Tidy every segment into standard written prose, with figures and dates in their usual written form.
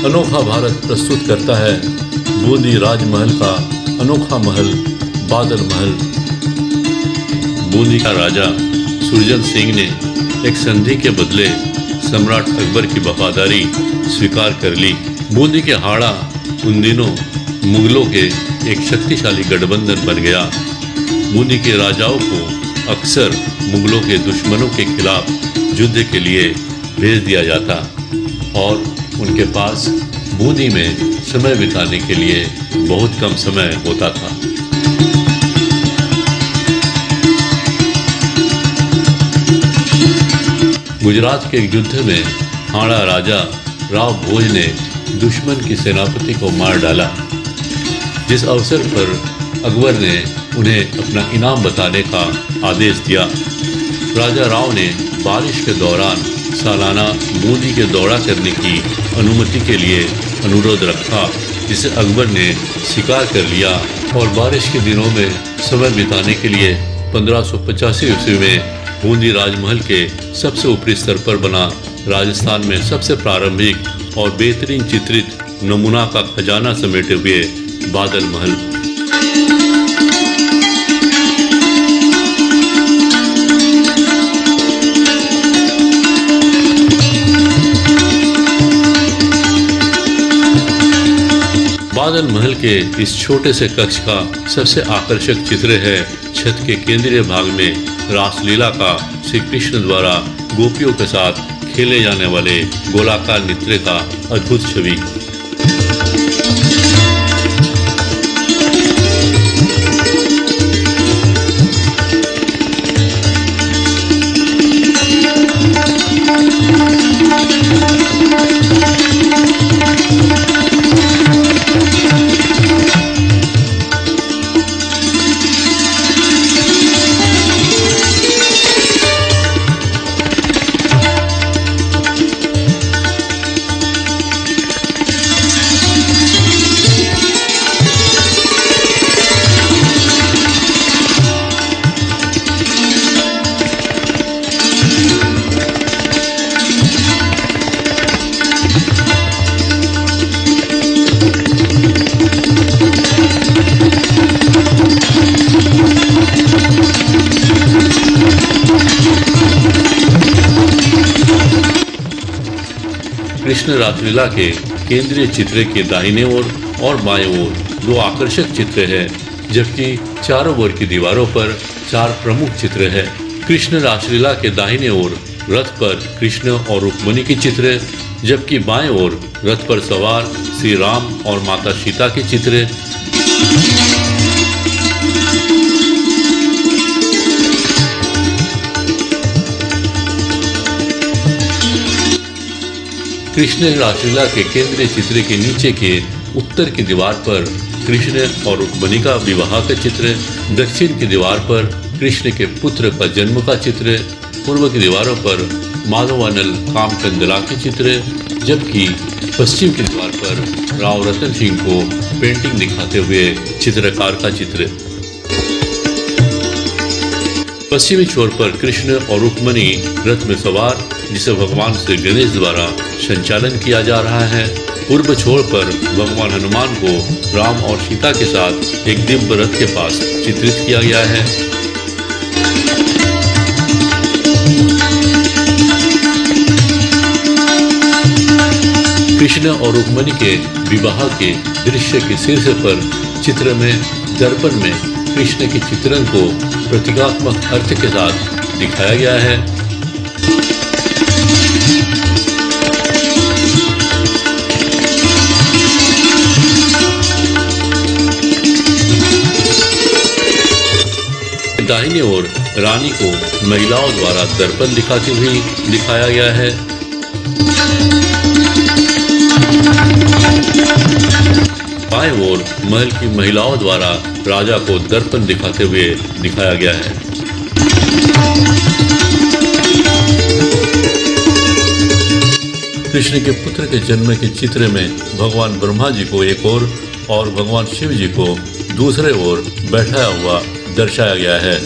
अनोखा भारत प्रस्तुत करता है बूंदी राजमहल का अनोखा महल बादल महल। बूंदी का राजा सुरजन सिंह ने एक संधि के बदले सम्राट अकबर की वफादारी स्वीकार कर ली। बूंदी के हाड़ा उन दिनों मुगलों के एक शक्तिशाली गठबंधन बन गया। बूंदी के राजाओं को अक्सर मुगलों के दुश्मनों के खिलाफ युद्ध के लिए भेज दिया जाता और उनके पास बूंदी में समय बिताने के लिए बहुत कम समय होता था। गुजरात के एक युद्ध में हाड़ा राजा राव भोज ने दुश्मन की सेनापति को मार डाला। जिस अवसर पर अकबर ने उन्हें अपना इनाम बताने का आदेश दिया। राजा राव ने बारिश के दौरान सालाना बूंदी के दौरा करने की अनुमति के लिए अनुरोध रखा, जिसे अकबर ने स्वीकार कर लिया और बारिश के दिनों में समय बिताने के लिए 1585 ईस्वी में बूंदी राजमहल के सबसे ऊपरी स्तर पर बना राजस्थान में सबसे प्रारंभिक और बेहतरीन चित्रित नमूना का खजाना समेटे हुए बादल महल। बादल महल के इस छोटे से कक्ष का सबसे आकर्षक चित्र है छत के केंद्रीय भाग में रासलीला का श्री कृष्ण द्वारा गोपियों के साथ खेले जाने वाले गोलाकार नृत्य का अद्भुत छवि। कृष्ण रासलीला के केंद्रीय चित्र के दाहिने ओर और बाएं ओर दो आकर्षक चित्र हैं, जबकि चारों ओर की दीवारों पर 4 प्रमुख चित्र हैं। कृष्ण रासलीला के दाहिने ओर रथ पर कृष्ण और रुक्मिणी की चित्र, जबकि बाएं ओर रथ पर सवार श्री राम और माता सीता की चित्र। कृष्ण रासलीला के केंद्रीय चित्र के नीचे के उत्तर की दीवार पर कृष्ण और रुक्मिणी का विवाह का चित्र, दक्षिण की दीवार पर कृष्ण के पुत्र का जन्म का चित्र, पूर्व की दीवारों पर माधवानल कामचंदला के चित्र, जबकि पश्चिम की दीवार पर राव रतन सिंह को पेंटिंग दिखाते हुए चित्रकार का चित्र। पश्चिमी छोर पर कृष्ण और रुक्मिणी रथ में सवार, जिसे भगवान श्री गणेश द्वारा संचालन किया जा रहा है। पूर्व छोर पर भगवान हनुमान को राम और सीता के साथ एक दिव्य रथ के पास चित्रित किया गया है। कृष्ण और रुक्मिणी के विवाह के दृश्य के शीर्ष पर चित्र में दर्पण में कृष्ण के चित्रण को प्रतीकात्मक अर्थ के साथ दिखाया गया है। दाहिनी ओर रानी को महिलाओं द्वारा दर्पण दिखाती हुई दिखाया गया है। बाएं ओर महल की महिलाओं द्वारा राजा को दर्पण दिखाते हुए दिखाया गया है। कृष्ण के पुत्र के जन्म के चित्र में भगवान ब्रह्मा जी को एक और भगवान शिव जी को दूसरे ओर बैठाया हुआ दर्शाया गया है।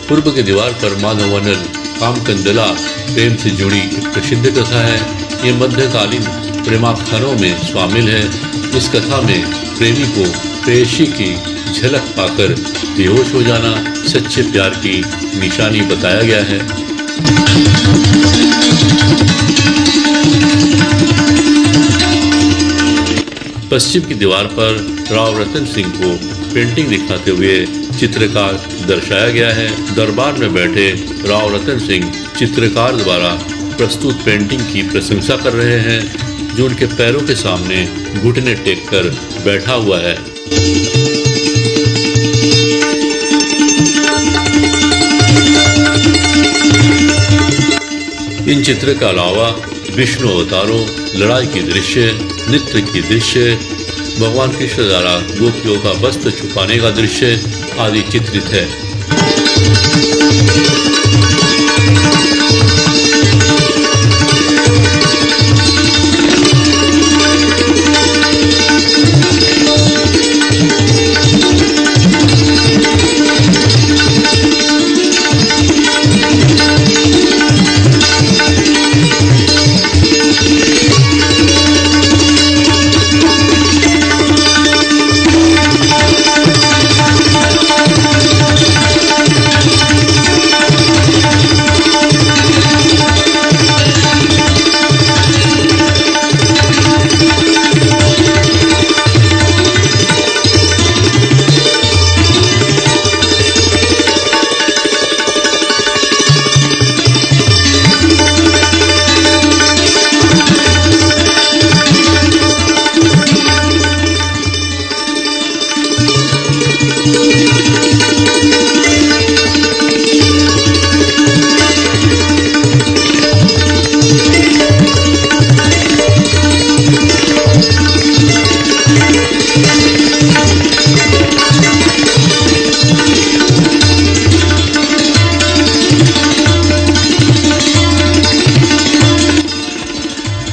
पूर्व की दीवार पर माधवनल कामकंदला प्रेम से जुड़ी एक प्रसिद्ध कथा है। ये मध्यकालीन प्रेमाख्यानों में शामिल है। इस कथा में प्रेमी को प्रेयसी की झलक पाकर बेहोश हो जाना सच्चे प्यार की निशानी बताया गया है। पश्चिम की दीवार पर राव रतन सिंह को पेंटिंग दिखाते हुए चित्रकार दर्शाया गया है। दरबार में बैठे राव रतन सिंह चित्रकार द्वारा प्रस्तुत पेंटिंग की प्रशंसा कर रहे हैं, जो उनके पैरों के सामने घुटने टेक कर बैठा हुआ है। इन चित्र के अलावा विष्णु अवतारों, लड़ाई की दृश्य, नृत्य की दृश्य, भगवान कृष्ण द्वारा गोपियों का वस्त्र छुपाने का दृश्य आदि चित्रित है।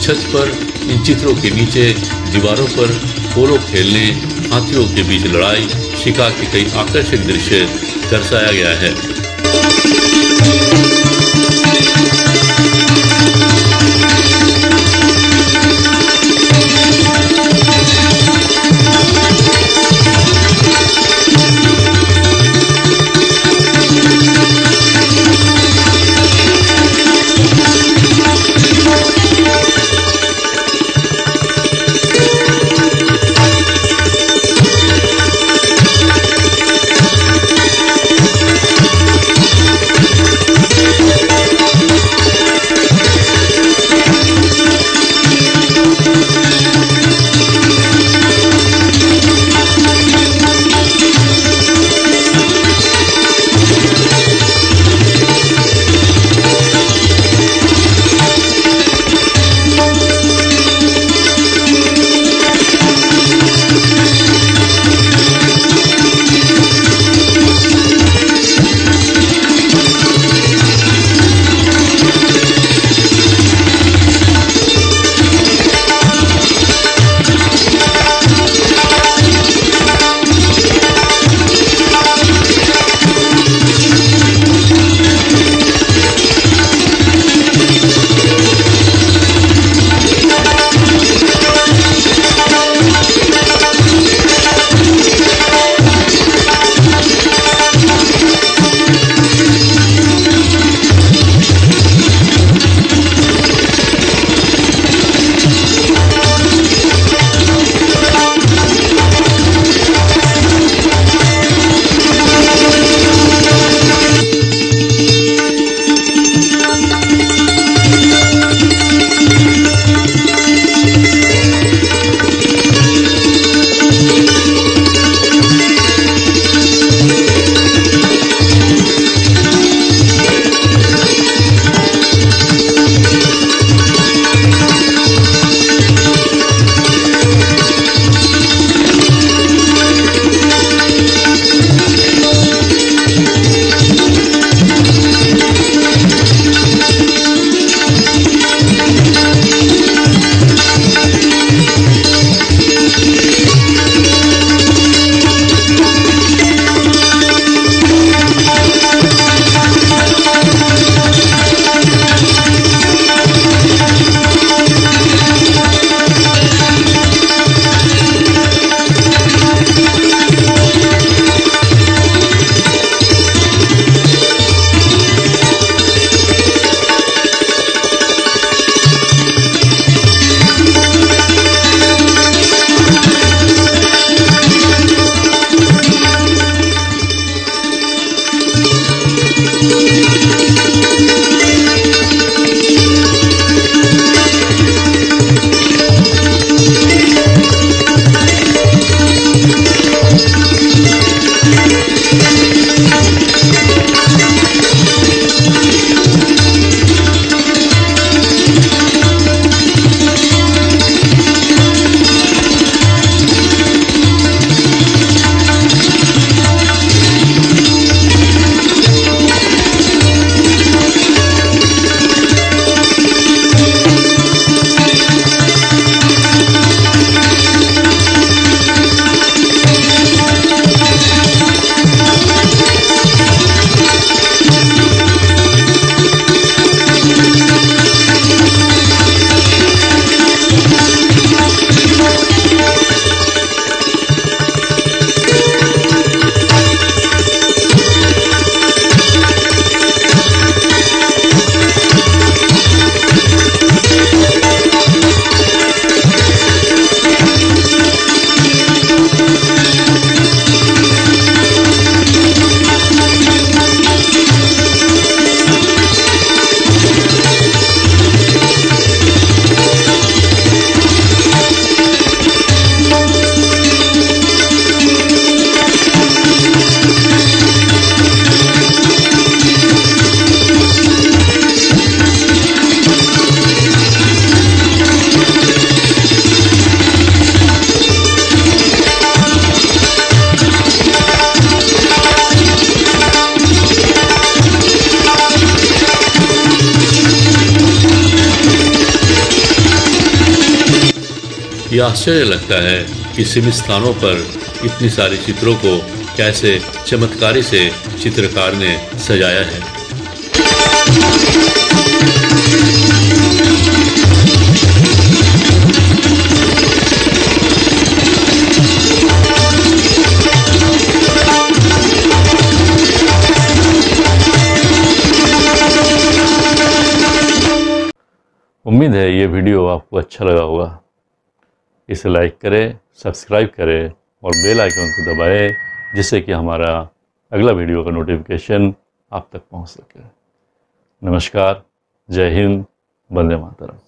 छत पर इन चित्रों के नीचे दीवारों पर पोलो खेलने, हाथियों के बीच लड़ाई, शिकार के कई आकर्षक दृश्य दर्शाया गया है। ये आश्चर्य लगता है कि सीमित स्थानों पर इतनी सारी चित्रों को कैसे चमत्कारी से चित्रकार ने सजाया है। उम्मीद है ये वीडियो आपको अच्छा लगा होगा। इसे लाइक करें, सब्सक्राइब करें और बेल आइकन को दबाएं, जिससे कि हमारा अगला वीडियो का नोटिफिकेशन आप तक पहुंच सके। नमस्कार, जय हिंद, वंदे मातरम।